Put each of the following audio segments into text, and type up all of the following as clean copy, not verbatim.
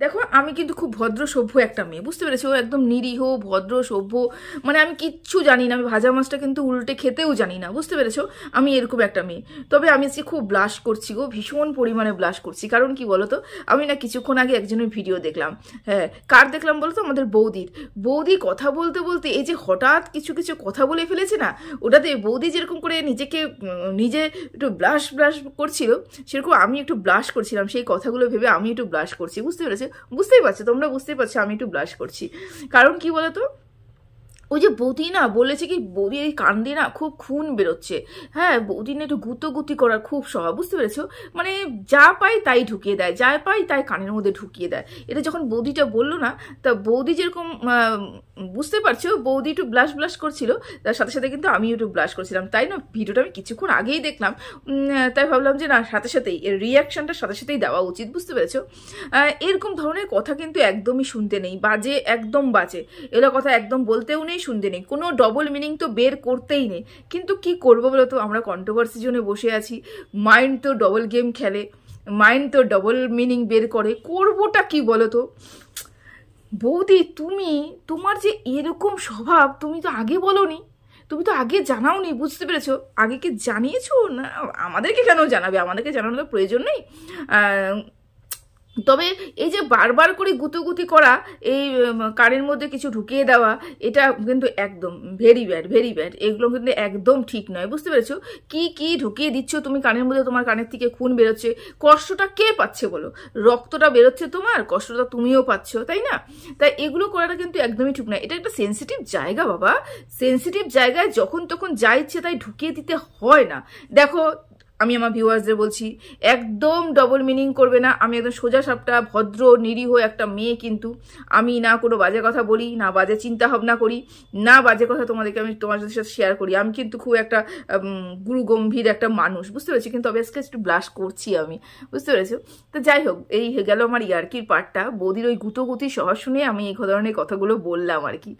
দেখো আমি কিন্তু খুব ভদ্র সভ্য একটা মেয়ে, বুঝতে পেরেছো? ও একদম নিরীহ ভদ্র সভ্য, মানে আমি কিচ্ছু জানি না, আমি ভাজা মাছটা কিন্তু উল্টে খেতেও জানি না, বুঝতে পেরেছো? আমি এরকম একটা মেয়ে। তবে আমি আজকে খুব ব্লাশ করছি গো, ভীষণ পরিমাণে ব্লাশ করছি। কারণ কি বলো তো, আমি না কিছুক্ষণ আগে একজনের ভিডিও দেখলাম। হ্যাঁ, কার দেখলাম বলো তো? আমাদের বৌদির। বৌদি কথা বলতে বলতে এই যে হঠাৎ কিছু কিছু কথা বলে ফেলেছে না, ওটাতে বৌদি যেরকম করে নিজেকে নিজে একটু ব্লাশ ব্লাশ করছিল, সেরকম আমি একটু ব্লাশ করছিলাম। সেই কথাগুলো ভেবে আমি একটু ব্লাশ করছি, বুঝতে পেরেছো? বুঝতেই পারছো, তোমরা বুঝতেই পারছো আমি একটু ব্লাশ করছি। কারণ কি বলতো, ওই যে বৌদি না বলেছে কি, বৌদির এই কান দিয়ে না খুব খুন বেরোচ্ছে। হ্যাঁ, বৌদি না একটু গুতোগুতি করার খুব স্বভাব, বুঝতে পেরেছো? মানে যা পাই তাই ঢুকিয়ে দেয়, যা পাই তাই কানের মধ্যে ঢুকিয়ে দেয়। এটা যখন বৌদিটা বললো না, তা বৌদি যেরকম বুঝতে পারছো, বৌদি একটু ব্লাশ ব্লাশ করছিল, তার সাথে সাথে কিন্তু আমি একটু ব্লাশ করছিলাম। তাই না, ভিডিওটা আমি কিছুক্ষণ আগেই দেখলাম। তাই ভাবলাম যে না, সাথে সাথেই এর রিয়াকশনটা সাথে সাথেই দেওয়া উচিত, বুঝতে পেরেছো? এরকম ধরনের কথা কিন্তু একদমই শুনতে নেই, বাজে, একদম বাজে। এগুলো কথা একদম বলতেও নেই, শুনতে নেই, কোনো ডবল মিনিং তো বের করতেই নেই। কিন্তু কি করবো বলো তো, আমরা কন্ট্রোভার্সি জন্য বসে আছি, মাইন্ড তো ডবল গেম খেলে, মাইন্ড তো ডবল মিনিং বের করে, করবোটা কি বলো তো? বৌদি তুমি, তোমার যে এরকম স্বভাব, তুমি তো আগে বলোনি, তুমি তো আগে জানাওনি, বুঝতে পেরেছো? আগে কি জানিয়েছো না? আমাদেরকে কেন জানাবে, আমাদেরকে জানানোর প্রয়োজন নেই। তবে এই যে বারবার করে গুতোগুতি করা, এই কানের মধ্যে কিছু ঢুকিয়ে দেওয়া, এটা কিন্তু একদম ভেরি ব্যাড, ভেরি ব্যাড। এগুলো কিন্তু একদম ঠিক নয়, বুঝতে পেরেছো? কি কি ঢুকিয়ে দিচ্ছ তুমি কানের মধ্যে, তোমার কানের থেকে খুন বেরোচ্ছে, কষ্টটা কে পাচ্ছে বলো? রক্তটা বেরোচ্ছে তোমার, কষ্টটা তুমিও পাচ্ছ, তাই না? তাই এগুলো করাটা কিন্তু একদমই ঠিক নয়। এটা একটা সেন্সিটিভ জায়গা বাবা, সেন্সিটিভ জায়গায় যখন তখন যা ইচ্ছে তাই ঢুকিয়ে দিতে হয় না। দেখো, আমি আমার ভিউয়ার্সদের বলছি, একদম ডবল মিনিং করবে না। আমি একদম সোজা সাপটা ভদ্র নিরীহ একটা মেয়ে, কিন্তু আমি না কোনো বাজে কথা বলি, না বাজে চিন্তা ভাবনা করি, না বাজে কথা তোমাদেরকে আমি তোমাদের সাথে শেয়ার করি। আমি কিন্তু খুব একটা গুরু গম্ভীর একটা মানুষ, বুঝতে পেরেছি? কিন্তু অবভিয়াসলি একটু ব্লাশ করছি আমি, বুঝতে পেরেছো? তো যাই হোক, এই গেল আমার ইয়ার্কির পার্টটা। বৌদির ওই গুতোগুতি স্বভাব শুনে আমি এই ধরনের কথাগুলো বললাম আর কি।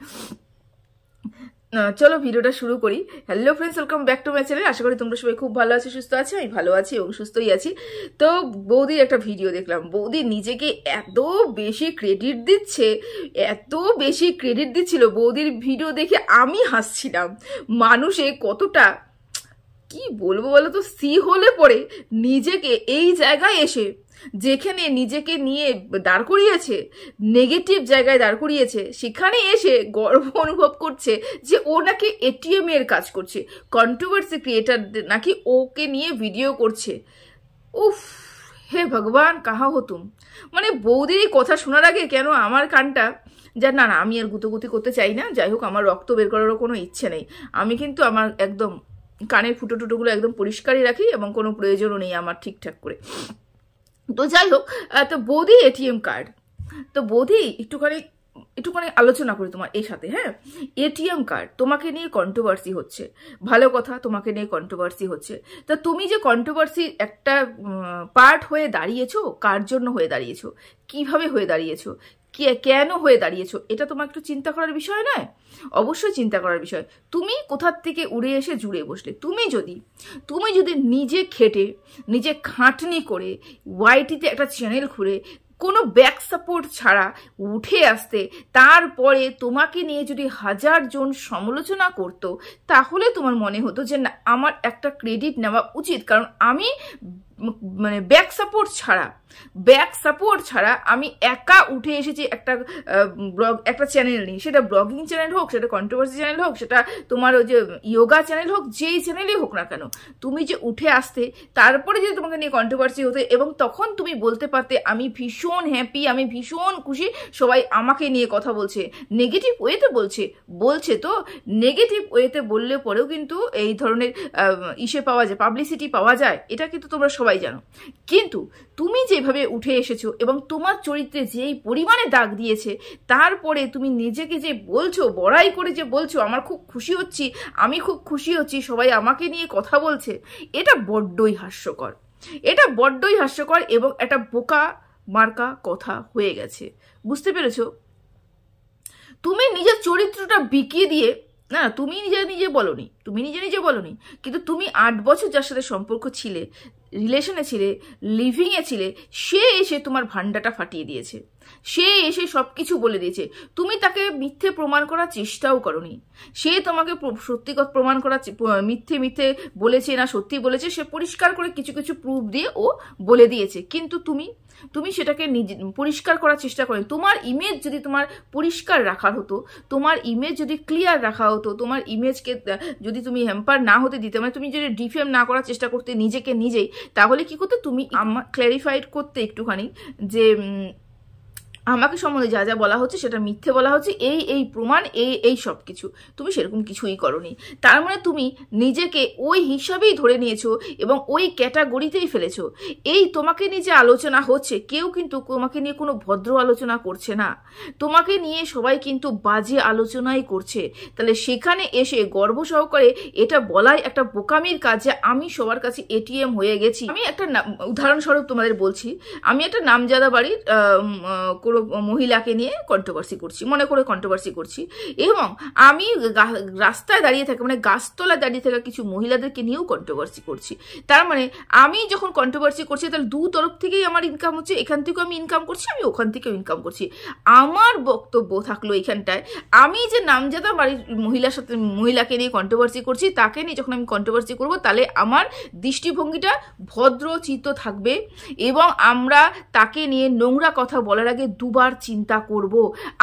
চলো ভিডিওটা শুরু করি। Hello friends, welcome back to my channel. আশা করি তোমরা সবাই খুব ভালো আছো, সুস্থ আছো। আমি ভালো আছি এবং সুস্থই আছি। তো বৌদির একটা ভিডিও দেখলাম, বৌদি নিজেকে এত বেশি ক্রেডিট দিচ্ছে, এত বেশি ক্রেডিট দিচ্ছিল। বৌদির ভিডিও দেখে আমি হাসছিলাম। মানুষে কতটা, কি বলবো বলো তো, সি হলে পরে নিজেকে এই জায়গায় এসে, যেখানে নিজেকে নিয়ে দাঁড় করিয়েছে, নেগেটিভ জায়গায় দাঁড় করিয়েছে, সেখানে এসে গর্ব অনুভব করছে যে ও নাকি এটিএম এর কাজ করছে, কন্ট্রোভার্সি ক্রিয়েটার নাকি ওকে নিয়ে ভিডিও করছে। উফ, হে ভগবান কাহা হো তুম। মানে বৌদির এই কথা শোনার আগে কেন আমার কানটা, যা না না, আমি আর গুতোগুতি করতে চাই না। যাই হোক, আমার রক্ত বের করারও কোনো ইচ্ছে নেই। আমি কিন্তু আমার একদম কানের ফুটো টুটোগুলো একদম পরিষ্কারই রাখি এবং কোনো প্রয়োজনও নেই আমার ঠিকঠাক করে। তো যাই হোক, তো বৌদি এটিএম কার্ড, তো বৌদি একটুখানি একটুখানি আলোচনা করি তোমার এই সাথে। হ্যাঁ, এটিএম কার্ড তোমাকে নিয়ে কন্ট্রোভার্সি হচ্ছে, ভালো কথা, তোমাকে নিয়ে কন্ট্রোভার্সি হচ্ছে। তা তুমি যে কন্ট্রোভার্সির একটা পার্ট হয়ে দাঁড়িয়েছো, কার জন্য হয়ে দাঁড়িয়েছো, কিভাবে হয়ে দাঁড়িয়েছো, কেন হয়ে দাঁড়িয়েছো, এটা তোমার একটু চিন্তা করার বিষয় নয়? অবশ্যই চিন্তা করার বিষয়। তুমি কোথার থেকে উড়ে এসে জুড়ে বসলে। তুমি যদি নিজে খেটে, নিজে খাটনি করে, ওয়াইটিতে একটা চ্যানেল খুলে, কোনো ব্যাক সাপোর্ট ছাড়া উঠে আসতে, তারপরে তোমাকে নিয়ে যদি 1000 জন সমালোচনা করতো, তাহলে তোমার মনে হতো যে না, আমার একটা ক্রেডিট নেওয়া উচিত। কারণ আমি মানে ব্যাক সাপোর্ট ছাড়া আমি একা উঠে এসেছি একটা ব্লগ, একটা চ্যানেল নিয়ে, সেটা ব্লগিং চ্যানেল হোক, সেটা কন্ট্রোভার্সি চ্যানেল হোক, সেটা তোমার ওই যে ইয়োগা চ্যানেল হোক, যেই চ্যানেলই হোক না কেন, তুমি যে উঠে আসতে, তারপরে যদি তোমাকে নিয়ে কন্ট্রোভার্সি হতে, এবং তখন তুমি বলতে পারতে আমি ভীষণ হ্যাপি, আমি ভীষণ খুশি, সবাই আমাকে নিয়ে কথা বলছে, নেগেটিভ ওয়েতে বলছে তো নেগেটিভ ওয়েতে বললে পরেও কিন্তু এই ধরনের ইসে পাওয়া যায়, পাবলিসিটি পাওয়া যায়, এটা কিন্তু তোমরা সবাই জানো। কিন্তু তুমি যেভাবে উঠে এসেছো এবং তোমার চরিত্রে যেই পরিমাণে দাগ দিয়েছে, তারপরে তুমি নিজেকে যে বলছো, বড়াই করে যে বলছো আমার খুব খুশি হচ্ছি, আমি খুব খুশি হচ্ছি, সবাই আমাকে নিয়ে কথা বলছে, এটা বড্ডই হাস্যকর। এটা বড্ডই হাস্যকর এবং একটা বোকা মার্কা কথা হয়ে গেছে, বুঝতে পেরেছো? তুমি নিজের চরিত্রটা বিকিয়ে দিয়ে, না তুমি নিজে বলনি, কিন্তু তুমি 8 বছর যার সাথে সম্পর্ক ছিলে, রিলেশনে ছিলে, লিভিংয়ে ছিলে, সে এসে তোমার ভান্ডাটা ফাটিয়ে দিয়েছে। সে এসে সবকিছু বলে দিয়েছে, তুমি তাকে মিথ্যে প্রমাণ করার চেষ্টাও করনি। সে তোমাকে সত্যি কথা প্রমাণ করার মিথ্যে মিথ্যে বলেছে না সত্যি বলেছে, সে পরিষ্কার করে কিছু কিছু প্রুফ দিয়ে ও বলে দিয়েছে। কিন্তু তুমি সেটাকে পরিষ্কার করার চেষ্টা করো। তোমার ইমেজ যদি তোমার পরিষ্কার রাখার হতো, তোমার ইমেজ যদি ক্লিয়ার রাখা হতো, তোমার ইমেজকে যদি তুমি হ্যাম্পার না হতে দিতে, মানে তুমি যদি ডিফেম না করার চেষ্টা করতে নিজেকে নিজেই, তাহলে কি করতে, তুমি ক্ল্যারিফাইড করতে একটুখানি যে আমাকে সম্বন্ধে যা যা বলা হচ্ছে সেটা মিথ্যে বলা হচ্ছে, এই প্রমাণ এই সব কিছু। তুমি সেরকম কিছুই করনি। তার মানে তুমি নিজেকে ওই হিসাবেই ধরে নিয়েছো এবং ওই ক্যাটাগরিতেই ফেলেছো। এই তোমাকে নিয়ে যে আলোচনা হচ্ছে, কেউ কিন্তু তোমাকে নিয়ে কোনো ভদ্র আলোচনা করছে না, তোমাকে নিয়ে সবাই কিন্তু বাজে আলোচনাই করছে। তাহলে সেখানে এসে গর্ব সহকারে এটা বলাই একটা বোকামির কাজ যে আমি সবার কাছে এটিএম হয়ে গেছি। আমি একটা উদাহরণস্বরূপ তোমাদের বলছি, আমি একটা নামজাদা বাড়ির মহিলাকে নিয়ে কন্ট্রোভার্সি করছি, মনে করে কন্ট্রোভার্সি করছি, এবং আমি রাস্তায় দাঁড়িয়ে থাকা, মানে গাছতলায় দাঁড়িয়ে থাকা কিছু মহিলাদেরকে নিয়েও কন্ট্রোভার্সি করছি। তার মানে আমি যখন কন্ট্রোভার্সি করছি তাহলে দু তরফ থেকেই আমার ইনকাম হচ্ছে, এখান থেকেও আমি ইনকাম করছি, আমি ওখান থেকেও ইনকাম করছি। আমার বক্তব্য থাকলো এখানটায়, আমি যে নামজাদা বাড়ির মহিলাকে নিয়ে কন্ট্রোভার্সি করছি, তাকে নিয়ে যখন আমি কন্ট্রোভার্সি করব, তাহলে আমার দৃষ্টিভঙ্গিটা ভদ্রচিত্ত থাকবে এবং আমরা তাকে নিয়ে নোংরা কথা বলার আগে দুবার চিন্তা করব।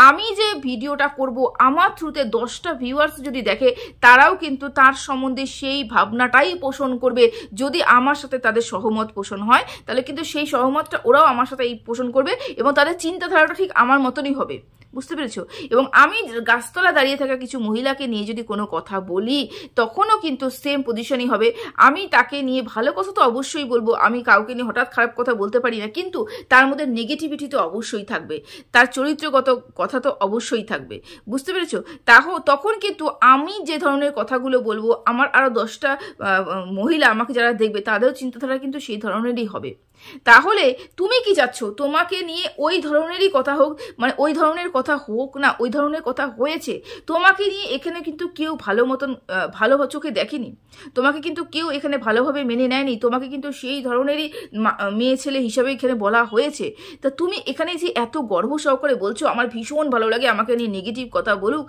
আমি যে ভিডিওটা করব, আমার থ্রুতে 10টা ভিউয়ার্স যদি দেখে, তারাও কিন্তু তার সম্বন্ধে সেই ভাবনাটাই পোষণ করবে। যদি আমার সাথে তাদের সহমত পোষণ হয়, তাহলে কিন্তু সেই সহমতটা ওরাও আমার সাথে এই পোষণ করবে এবং তাদের চিন্তাধারাটা ঠিক আমার মতনই হবে। বুঝতে পেরেছো? এবং আমি গাছতলা দাঁড়িয়ে থাকা কিছু মহিলাকে নিয়ে যদি কোনো কথা বলি, তখনও কিন্তু সেম পজিশনই হবে। আমি তাকে নিয়ে ভালো কথা তো অবশ্যই বলবো, আমি কাউকে নিয়ে হঠাৎ খারাপ কথা বলতে পারি না, কিন্তু তার মধ্যে নেগেটিভিটি তো অবশ্যই থাকবে, তার চরিত্রগত কথা তো অবশ্যই থাকবে। বুঝতে পেরেছো? তখন কিন্তু আমি যে ধরনের কথাগুলো বলবো, আমার আরও 10টা মহিলা আমাকে যারা দেখবে, তাদেরও চিন্তাধারা কিন্তু সেই ধরনেরই হবে। তাহলে তুমি কি চাচ্ছ, তোমাকে নিয়ে ওই ধরনেরই কথা হোক, মানে ওই ধরনের কথা হোক না, ওই ধরনের কথা হয়েছে, তোমাকে নিয়ে এখানে কিন্তু কেউ ভালো চোখে দেখেনি, তোমাকে কিন্তু কেউ এখানে ভালোভাবে মেনে নেয়নি, তোমাকে কিন্তু সেই ধরনেরই মেয়ে ছেলে হিসাবে এখানে বলা হয়েছে। তা তুমি এখানে যে এত গর্ব সহকারে বলছো, আমার ভীষণ ভালো লাগে, আমাকে নিয়ে নেগেটিভ কথা বলুক,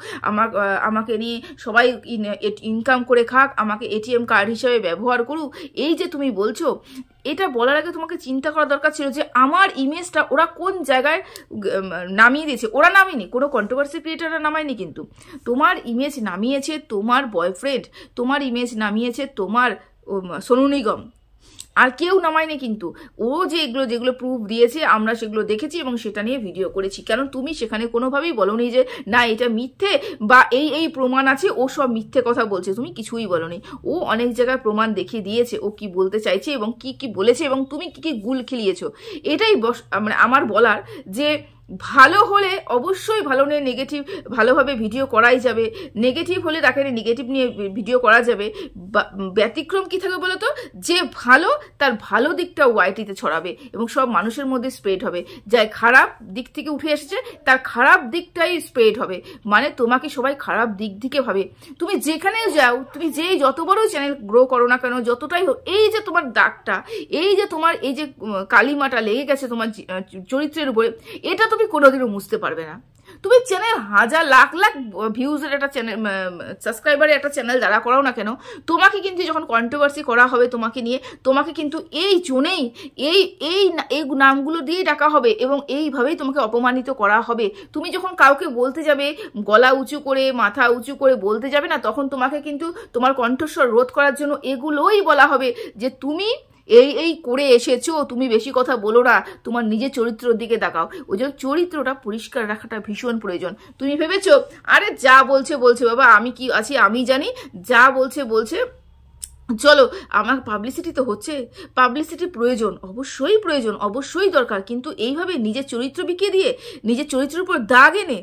আমাকে নিয়ে সবাই ইনকাম করে খাক, আমাকে এটিএম কার্ড হিসাবে ব্যবহার করুক, এই যে তুমি বলছো, এটা বলার আগে তোমাকে চিন্তা করা দরকার ছিল যে আমার ইমেজটা ওরা কোন জায়গায় নামিয়ে দিয়েছে। ওরা নামিয়েনি, কোনো কন্ট্রোভার্সি ক্রিয়েটাররা নামায়নি, কিন্তু তোমার ইমেজ নামিয়েছে তোমার বয়ফ্রেন্ড, তোমার ইমেজ নামিয়েছে তোমার সোনু নিগম, আর কেউ নামায়নি। কিন্তু ও যে যেগুলো প্রুফ দিয়েছে আমরা সেগুলো দেখেছি এবং সেটা নিয়ে ভিডিও করেছি। কারণ তুমি সেখানে কোনোভাবেই বলোনি যে না এটা মিথ্যে বা এই প্রমাণ আছে, ও সব মিথ্যে কথা বলছে, তুমি কিছুই বলোনি। ও অনেক জায়গায় প্রমাণ দেখিয়ে দিয়েছে ও কি বলতে চাইছে এবং কি বলেছে এবং তুমি কি গুল খেলিয়েছো। এটাই মানে আমার বলার যে ভালো হলে অবশ্যই ভালো নিয়ে নেগেটিভ ভালোভাবে ভিডিও করাই যাবে, নেগেটিভ হলে তাকে নেগেটিভ নিয়ে ভিডিও করা যাবে। ব্যতিক্রম কি থাকবে বলো তো, যে ভালো তার ভালো দিকটা ওয়াইটিতে ছড়াবে এবং সব মানুষের মধ্যে স্প্রেড হবে। যাই খারাপ দিক থেকে উঠে এসেছে তার খারাপ দিকটাই স্প্রেড হবে, মানে তোমাকে সবাই খারাপ দিক দিকে ভাবে। তুমি যেখানে যাও, তুমি যত বড় চ্যানেল গ্রো করো না কেন, যতটাই হোক, এই যে তোমার দাগটা, এই যে তোমার এই যে কালিমাটা লেগে গেছে তোমার চরিত্রের উপরে, এটা তুমি কোনোদিনও মুছতে পারবে না। তুমি চ্যানেল হাজার লাখ ভিউজের একটা চ্যানেল, সাবস্ক্রাইবারের একটা চ্যানেল যারা করাও না কেন, তোমাকে কিন্তু যখন কন্ট্রোভার্সি করা হবে তোমাকে নিয়ে, তোমাকে কিন্তু এই জন্যেই এই নামগুলো দিয়েই ডাকা হবে এবং এইভাবেই তোমাকে অপমানিত করা হবে। তুমি যখন কাউকে বলতে যাবে, গলা উঁচু করে মাথা উঁচু করে বলতে যাবে না, তখন তোমাকে কিন্তু তোমার কণ্ঠস্বর রোধ করার জন্য এগুলোই বলা হবে যে তুমি এই করে এসেছো, তুমি বেশি কথা বলো না, তোমার নিজের চরিত্রের দিকে তাকাও। ওই জন্য চরিত্রটা পরিষ্কার রাখাটা ভীষণ প্রয়োজন। তুমি ভেবেছো আরে যা বলছে বাবা, আমি কি আছি আমি জানি, যা বলছে চলো, আমার পাবলিসিটি তো হচ্ছে, পাবলিসিটি প্রয়োজন, অবশ্যই দরকার, কিন্তু এইভাবে নিজের চরিত্র বিকিয়ে দিয়ে নিজের চরিত্রের উপর দাগ এনে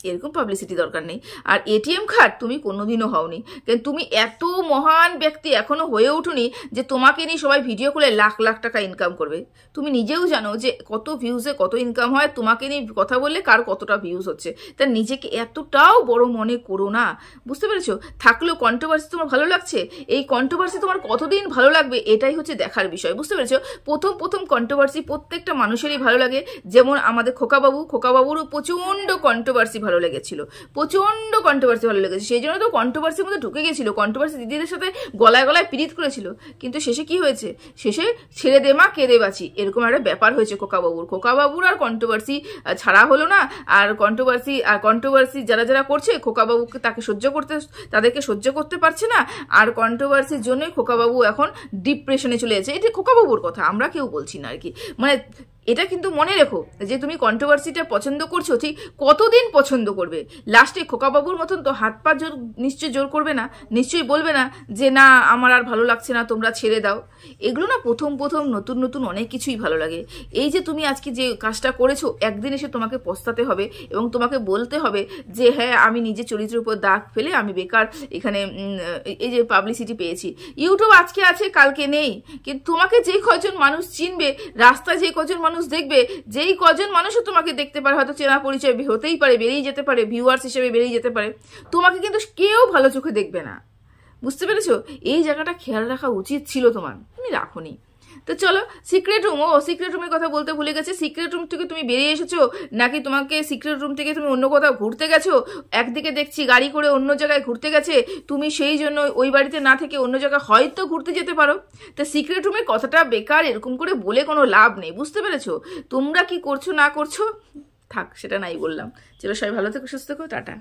এরকম পাবলিসিটি দরকার নেই। আর এটিএম কার্ড তুমি কোনোদিনও হওনি, কারণ তুমি এত মহান ব্যক্তি এখনো হয়ে উঠুনি যে তোমাকে নিয়ে সবাই ভিডিও করে লাখ লাখ টাকা ইনকাম করবে। তুমি নিজেও জানো যে কত ভিউজে কত ইনকাম হয়, তোমাকে নিয়ে কথা বললে কার কতটা ভিউজ হচ্ছে। তা নিজেকে এতটাও বড় মনে করো না, বুঝতে পেরেছো? থাকলেও কন্ট্রোভার্সি তোমার ভালো লাগছে, এই কন্ট্রোভার্সি তোমার কতদিন ভালো লাগবে এটাই হচ্ছে দেখার বিষয়, বুঝতে পেরেছো? প্রথম কন্ট্রোভার্সি প্রত্যেকটা মানুষেরই ভালো লাগে। যেমন আমাদের খোকাবাবুরও প্রচন্ড কন্ট্রোভার্সি ভালো লেগেছিল, প্রচন্ড কন্ট্রোভার্সি ভালো লেগেছে, সেই জন্য তো কন্ট্রোভার্সির মধ্যে ঢুকে গেছিল, কন্ট্রোভার্সি দিদিদের সাথে গলায় গলায় পীড়িত করেছিল। কিন্তু শেষে কি হয়েছে? শেষে ছেড়ে দে মা কেঁদে বাঁচি, এরকম একটা ব্যাপার হয়েছে খোকাবাবুর আর কন্ট্রোভার্সি ছাড়া হলো না। আর কন্ট্রোভার্সি যারা করছে খোকাবাবুকে তাদেরকে সহ্য করতে পারছে না। আর কন্ট্রোভার্সির জন্যই খোকাবাবু এখন ডিপ্রেশনে চলে যাচ্ছে। এটা খোকাবাবুর কথা, আমরা কেউ বলছি না আর কি। মানে এটা কিন্তু মনে রেখো যে তুমি কন্ট্রোভার্সিটা পছন্দ করছো, ঠিক কতদিন পছন্দ করবে? লাস্টে খোকাবাবুর মতন তো হাত পা নিশ্চয়ই জোর করবে না, নিশ্চয়ই বলবে না যে না আমার আর ভালো লাগছে না, তোমরা ছেড়ে দাও। এগুলো না প্রথম নতুন অনেক কিছুই ভালো লাগে। এই যে তুমি আজকে যে কাজটা করেছো, একদিন এসে তোমাকে পস্তাতে হবে এবং তোমাকে বলতে হবে যে হ্যাঁ আমি নিজের চরিত্রের উপর দাগ ফেলে আমি বেকার এখানে এই যে পাবলিসিটি পেয়েছি। ইউটিউব আজকে আছে কালকে নেই, কিন্তু তোমাকে যে কজন মানুষ চিনবে, রাস্তায় যে কজন মানুষ দেখবে, যেই কজন মানুষও তোমাকে দেখতে পারে, হয়তো চেনা পরিচয় হতেই পারে, বেরিয়ে যেতে পারে, ভিউয়ার্স হিসেবে বেরিয়ে যেতে পারে, তোমাকে কিন্তু কেউ ভালো চোখে দেখবে না, বুঝতে পেরেছো? এই জায়গাটা খেয়াল রাখা উচিত ছিল তোমার, তুমি রাখোনি। তো চলো সিক্রেট রুমের কথা বলতে ভুলে গেছে। সিক্রেট রুম থেকে তুমি বেরিয়ে এসেছো নাকি তোমাকে সিক্রেট রুম থেকে তুমি অন্য কোথাও ঘুরতে গেছো? একদিকে দেখছি গাড়ি করে অন্য জায়গায় ঘুরতে গেছে, তুমি সেই জন্য ওই বাড়িতে না থেকে অন্য জায়গায় হয়তো ঘুরতে যেতে পারো। তা সিক্রেট রুমের কথাটা বেকার এরকম করে বলে কোনো লাভ নেই, বুঝতে পেরেছো? তোমরা কি করছো না করছো থাক, সেটা নাই বললাম। চলো সবাই ভালো থেকো, সুস্থ থেকো, টাটা।